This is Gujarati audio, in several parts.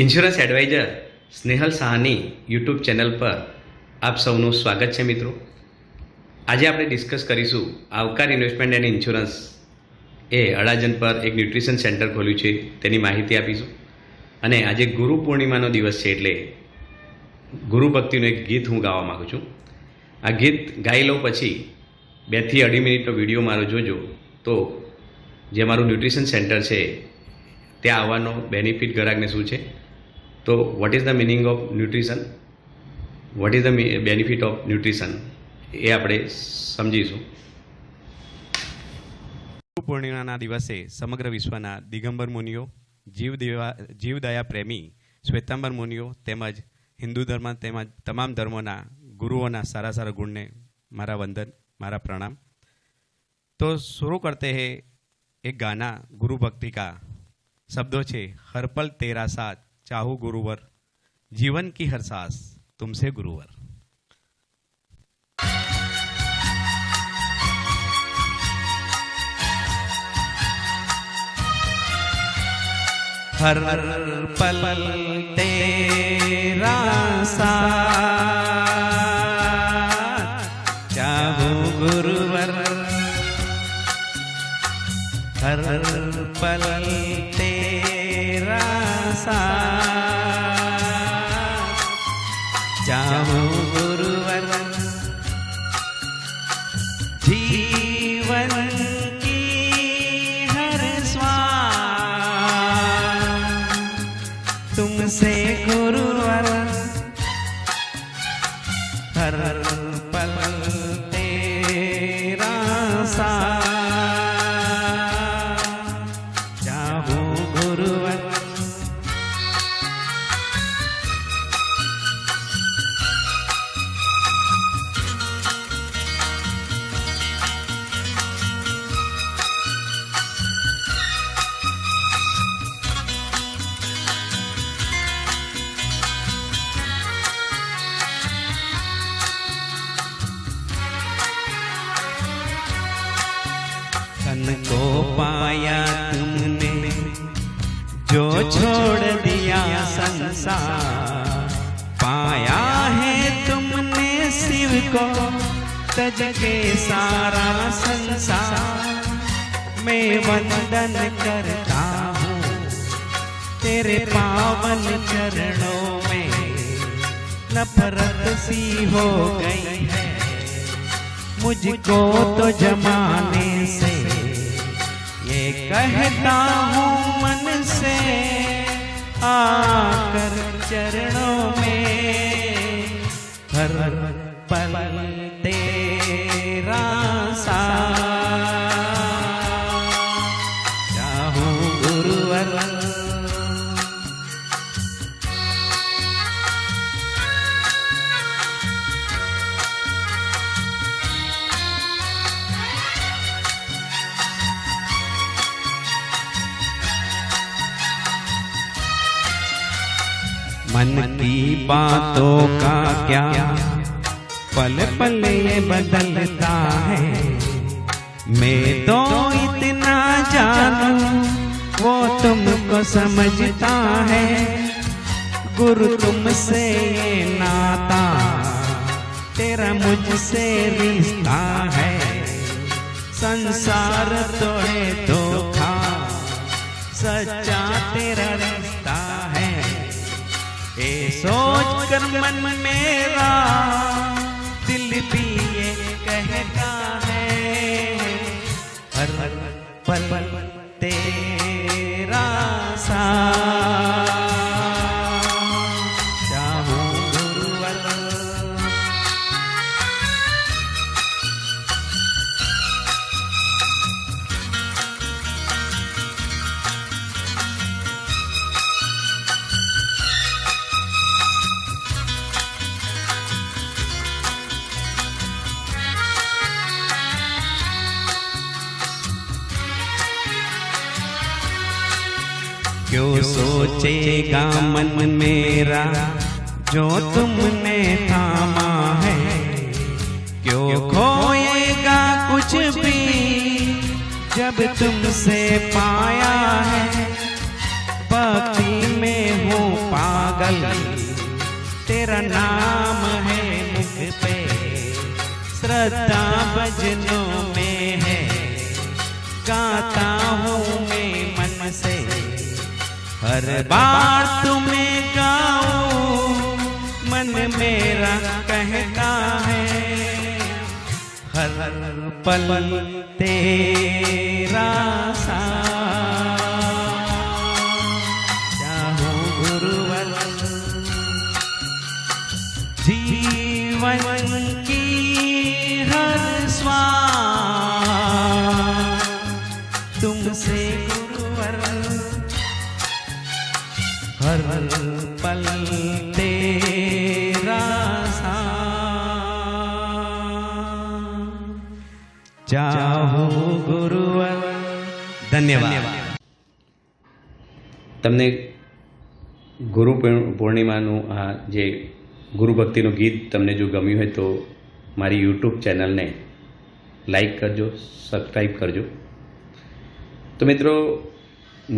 Insurance advisor Snehal Sahani YouTube channel પર આપ સૌનું સ્વાગત છે મિત્રો. આજે આપણે ડિસ્કસ કરીશું આવકાર ઇન્વેસ્ટમેન્ટ એન્ડ ઇન્સ્યોરન્સ એ અડાજણ પર એક ન્યુટ્રિશન સેન્ટર ખોલ્યું છે તેની માહિતી આપીશું. અને આજે ગુરુ પૂર્ણિમાનો દિવસ છે એટલે ગુરુ ભક્તિનું એક ગીત હું ગાવા માગું છું. આ ગીત ગાઈ લઉં પછી 2 થી 2.5 મિનિટનો વિડીયો મારો જોજો તો જે મારું ન્યુટ્રિશન સેન્ટર છે ત્યાં આવવાનો બેનિફિટ ગ્રાહકને શું છે, તો what is the meaning of nutrition, what is the benefit of nutrition એ આપણે સમજીશું. ગુરુ પૂર્ણિમાના દિવસે સમગ્ર વિશ્વના દિગંબર મુનિઓ, જીવદયા પ્રેમી શ્વેતાંબર મુનિઓ તેમજ હિન્દુ ધર્મ તેમજ તમામ ધર્મોના ગુરુઓના સારા સારા ગુણને મારા વંદન, મારા प्रणाम. तो शुरू करते हैं एक गाना गुरु भक्ति का. शब्दों छे हर पल तेरा साथ चाहूं गुरुवर, जीवन की हर सांस तुमसे गुरुवर. हर पल तेरा साथ चाहूं गुरुवर, हर पल तेरा साथ चाहूं गुरुवर, जीवन की हर श्वास तुमसे गुरुवर, हर पल तेरा साथ को पाया तुमने जो छोड़ दिया संसार, पाया है तुमने शिव को तज के सारा संसार. मैं वंदन करता हूँ तेरे पावन चरणों में, नफरत सी हो गई है मुझको तो जमाने से, ये कहता हूँ मन से आकर चरणों में, हर पल तेरा साथ चाहूं गुरुवर, मन की बातों का क्या पल पल ये बदलता है, मैं तो इतना जानूं वो तुमको समझता है. गुरु तुमसे ये नाता तेरा मुझसे रिश्ता है, संसार तो है धोखा सच्चा तेरा रिश्ता है. ये सोच कर मन मेरा दिल भी ये कहता है, हर पल तेरा साथ चाहूं गुरुवर, क्यों सोचेगा मन मेरा जो तुमने थामा है, क्यों खोएगा कुछ भी जब तुमसे पाया है. भक्ति में हूँ तेरा नाम है मुख पे, श्रद्धा भजनों में है, गाता हूँ मैं मन से, हर बार तुम्हें गाऊं मन मेरा कहता है, हर पल तेरा साथ, चाहो गुरुवर जीवन की हर स्वाद तुमसे गुरुवर, हर पल तेरा साथ, चाहो गुरुवर। ધન્યવાદ. તમને ગુરુ પૂર્ણિમાનું આ જે ગુરુ ભક્તિનું ગીત તમને જો ગમ્યું હોય તો મારી યુટ્યુબ ચેનલને લાઈક કરજો, સબસ્ક્રાઈબ કરજો. તો મિત્રો,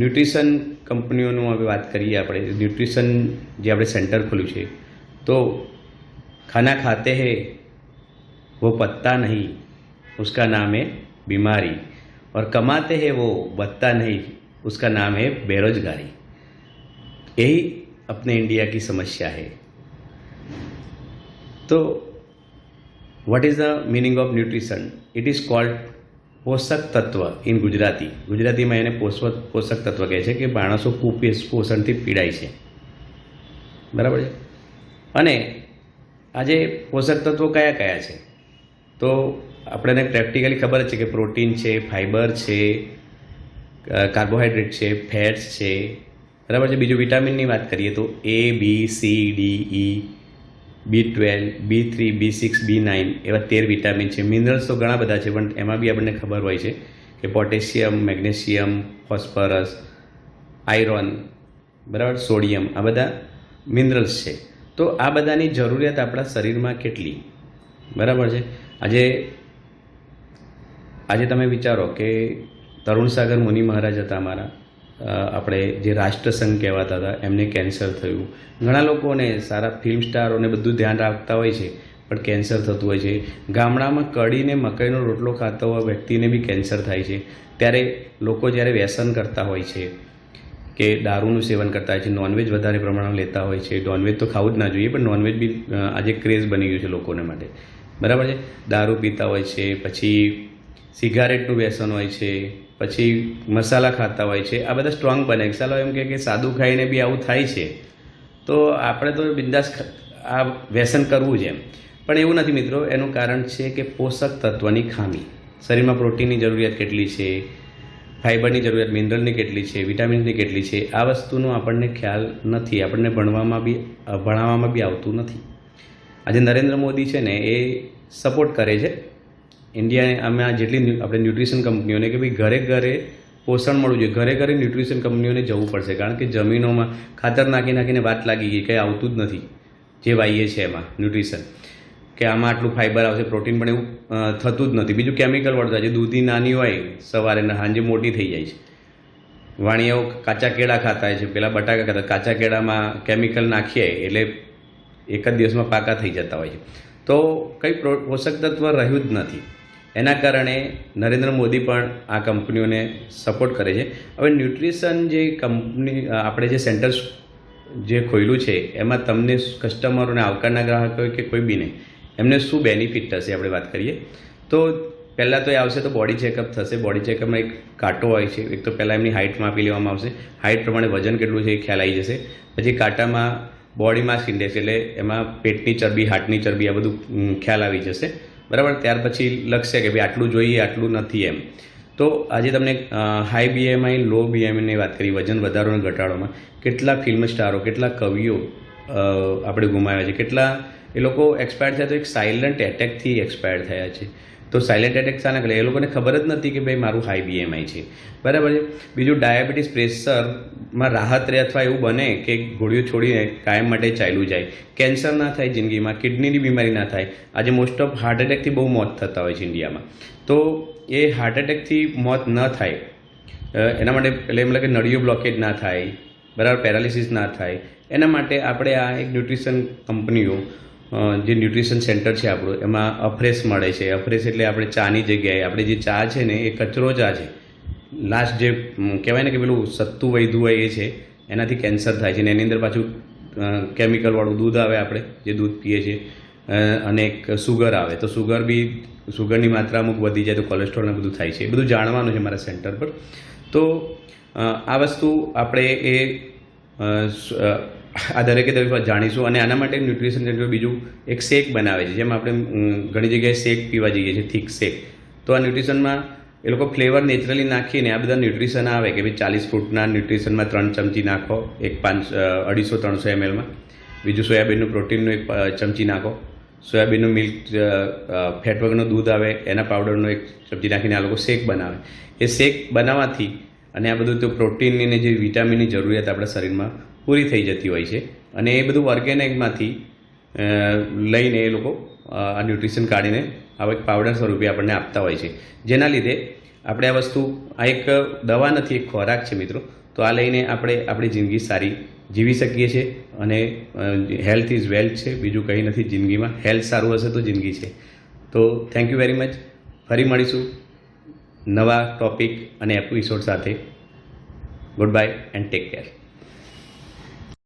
ન્યુટ્રિશન કંપનીઓનું હવે વાત કરીએ આપણે. ન્યુટ્રિશન જે આપણે સેન્ટર ખોલ્યું છે, તો ખાના ખાતે હૈ वो पत्ता नहीं, उसका नाम है बीमारी, और कमाते हैं वो बत्ता नहीं, उसका नाम है बेरोजगारी. यही अपने इंडिया की समस्या है. तो what is the meaning of nutrition? It is called પોષક તત્વ ઇન ગુજરાતીમાં એને પોષક તત્વ કહે છે કે માણસો કુપોષણથી પીડાય છે, બરાબર છે. અને આજે પોષક તત્વો કયા કયા છે? તો આપણને પ્રેક્ટિકલી ખબર જ છે કે પ્રોટીન છે, ફાઇબર છે, કાર્બોહાઈડ્રેટ છે, ફેટ્સ છે, બરાબર છે. બીજું વિટામિનની વાત કરીએ તો A, B, C, D, E, B12, B3, B6, B9 એવા 13 વિટામિન છે. મિનરલ્સ તો ઘણા બધા છે, પણ એમાં બી આપણને ખબર હોય છે કે પોટેશિયમ, મેગ્નેશિયમ, ફોસ્ફરસ, આયરન, બરાબર, સોડિયમ, આ બધા મિનરલ્સ છે. તો આ બધાની જરૂરિયાત આપણા શરીરમાં કેટલી, બરાબર છે. આજે તમે વિચારો કે તરુણ સાગર મુનિ મહારાજ હતા અમારા, આપણે જે રાષ્ટ્રસંઘ કહેવાતા હતા, એમને કેન્સર થયું. ઘણા લોકોને, સારા ફિલ્મ સ્ટારોને બધું ધ્યાન રાખતા હોય છે, પણ કેન્સર થતું હોય છે. ગામડામાં કઢીને મકાઈનો રોટલો ખાતો હોય વ્યક્તિને બી કેન્સર થાય છે. ત્યારે લોકો જ્યારે વ્યસન કરતા હોય છે કે દારૂનું સેવન કરતા હોય છે, નોનવેજ વધારે પ્રમાણમાં લેતા હોય છે. નોનવેજ તો ખાવું જ ના જોઈએ, પણ નોનવેજ બી આજે ક્રેઝ બની ગયું છે લોકોને માટે, બરાબર છે. દારૂ પીતા હોય છે, પછી સિગારેટનું વ્યસન હોય છે, પછી મસાલા ખાતા હોય છે. આ બધા સ્ટ્રોંગ બને. ચાલો એમ કે સાદું ખાઈને બી આવું થાય છે, તો આપણે તો બિંદાસ આ વ્યસન કરવું છે એમ. પણ એવું નથી મિત્રો. એનું કારણ છે કે પોષક તત્વની ખામી. શરીરમાં પ્રોટીનની જરૂરિયાત કેટલી છે, ફાઇબરની જરૂરિયાત, મિનરલની કેટલી છે, વિટામિન્સની કેટલી છે, આ વસ્તુનો આપણને ખ્યાલ નથી. આપણને ભણાવવામાં બી આવતું નથી. આજે નરેન્દ્ર મોદી છે ને, એ સપોર્ટ કરે છે ઇન્ડિયામાં જેટલી આપણે ન્યુટ્રિશન કંપનીઓને કે ભાઈ ઘરે ઘરે પોષણ મળવું જોઈએ. ઘરે ઘરે ન્યુટ્રિશન કંપનીઓને જવું પડશે, કારણ કે જમીનોમાં ખાતર નાખીને વાત લાગી ગઈ, કંઈ આવતું જ નથી જે વાઈએ છે એમાં ન્યુટ્રિશન, કે આમાં આટલું ફાઇબર આવશે, પ્રોટીન પણ એવું થતું જ નથી. બીજું કેમિકલ વાળું થાય છે. દૂધી નાની હોય સવારે ને સાંજે મોટી થઈ જાય છે. વાણિયાઓ કાચા કેળા ખાતા હોય છે, પેલા બટાકા ખાતા, કાચા કેળામાં કેમિકલ નાખીએ એટલે એક જ દિવસમાં પાકા થઈ જતા હોય છે. તો કંઈ પોષક તત્વ રહ્યું જ નથી. એના કારણે નરેન્દ્ર મોદી પણ આ કંપનીઓને સપોર્ટ કરે છે. હવે ન્યુટ્રિશન જે કંપની આપણે જે સેન્ટર જે ખોલ્યું છે, એમાં તમને કસ્ટમરોને, આવકારના ગ્રાહકો કે કોઈ બી નહીં, એમને શું બેનિફિટ થશે આપણે વાત કરીએ તો પહેલાં તો એ આવશે તો બોડી ચેકઅપ થશે. બોડી ચેકઅપમાં એક કાંટો હોય છે. એક તો પહેલાં એમની હાઇટ માપી લેવામાં આવશે. હાઇટ પ્રમાણે વજન કેટલું છે એ ખ્યાલ આવી જશે. પછી કાંટામાં બોડી માસ ઇન્ડેક્સ, એટલે એમાં પેટની ચરબી, હાર્ટની ચરબી, આ બધું ખ્યાલ આવી જશે, બરાબર. ત્યાર પછી લખશે કે ભાઈ આટલું જોઈએ, આટલું નથી એમ. તો આજે તમને હાઈ BMI, લો BMIની વાત કરી, વજન વધારો અને ઘટાડોમાં કેટલા ફિલ્મ સ્ટારો, કેટલા કવિઓ આપણે ગુમાવ્યા છે, કેટલા એ લોકો એક્સપાયર થયા તો એક સાયલન્ટ એટેકથી એક્સપાયર થયા છે. તો સાયલન્ટ એટેક શાના કરે? એ લોકોને ખબર જ નથી કે ભાઈ મારું હાઈ BMI છે, બરાબર છે. બીજું ડાયાબિટીસ, પ્રેશરમાં રાહત રહે અથવા એવું બને કે ગોળીઓ છોડીને કાયમ માટે ચાલ્યું જાય. કેન્સર ના થાય જિંદગીમાં, કિડનીની બીમારી ના થાય. આજે મોસ્ટ ઓફ હાર્ટ એટેકથી બહુ મોત થતા હોય છે ઇન્ડિયામાં. તો એ હાર્ટ એટેકથી મોત ન થાય એના માટે એટલે એમ લાગે નળીઓ બ્લોકેજ ના થાય, બરાબર, પેરાલિસિસ ના થાય, એના માટે આપણે આ એક ન્યુટ્રિશન કંપનીઓ જે ન્યુટ્રિશન સેન્ટર છે આપણું, એમાં અફ્રેશ મળે છે. અફ્રેશ એટલે આપણે ચાની જગ્યાએ આપણે જે ચા છે ને એ કચરો ચા છે. લાસ્ટ જે કહેવાય ને કે પેલું સત્તું વૈધું હોય એ છે, એનાથી કેન્સર થાય છે. ને એની અંદર પાછું કેમિકલવાળું દૂધ આવે, આપણે જે દૂધ પીએ છીએ, અને એક સુગર આવે. તો સુગરની માત્રા અમુક વધી જાય તો કોલેસ્ટ્રોલ ને બધું થાય છે. એ બધું જાણવાનું છે મારા સેન્ટર પર. તો આ વસ્તુ આપણે આ દરેકે દરેક વાત જાણીશું. અને આના માટે ન્યુટ્રિશન સેન્ટર બીજું એક શેક બનાવે છે, જેમ આપણે ઘણી જગ્યાએ શેક પીવા જઈએ છીએ, થીક શેક. તો આ ન્યુટ્રિશનમાં એ લોકો ફ્લેવર નેચરલી નાખીને આ બધા ન્યુટ્રિશન આવે કે ભાઈ 40 ફ્રૂટના ન્યુટ્રિશનમાં 3 ચમચી નાખો, એક 250-300 ml. બીજું સોયાબીનનું પ્રોટીનનું 1 ચમચી નાખો. સોયાબીનનું મિલ્ક ફેટ વગરનું દૂધ આવે એના પાવડરનો 1 ચમચી નાખીને આ લોકો શેક બનાવે. એ શેક બનાવવાથી અને આ બધું તો પ્રોટીનની ને જે વિટામિનની જરૂરિયાત આપણા શરીરમાં પૂરી થઈ જતી હોય છે. અને એ બધું ઓર્ગેનિકમાંથી લઈને એ લોકો આ ન્યુટ્રિશન કાઢીને આ એક પાવડર સ્વરૂપે આપણને આપતા હોય છે. જેના લીધે આપણે આ વસ્તુ, આ એક દવા નથી, એક ખોરાક છે મિત્રો. તો આ લઈને આપણે આપણી જિંદગી સારી જીવી શકીએ છીએ. અને હેલ્થ ઇઝ વેલ્થ છે, બીજું કંઈ નથી જિંદગીમાં. હેલ્થ સારું હશે તો જિંદગી છે. તો થેન્ક યુ વેરી મચ. ફરી મળીશું નવા ટોપિક અને એપિસોડ સાથે. Good bye and take care.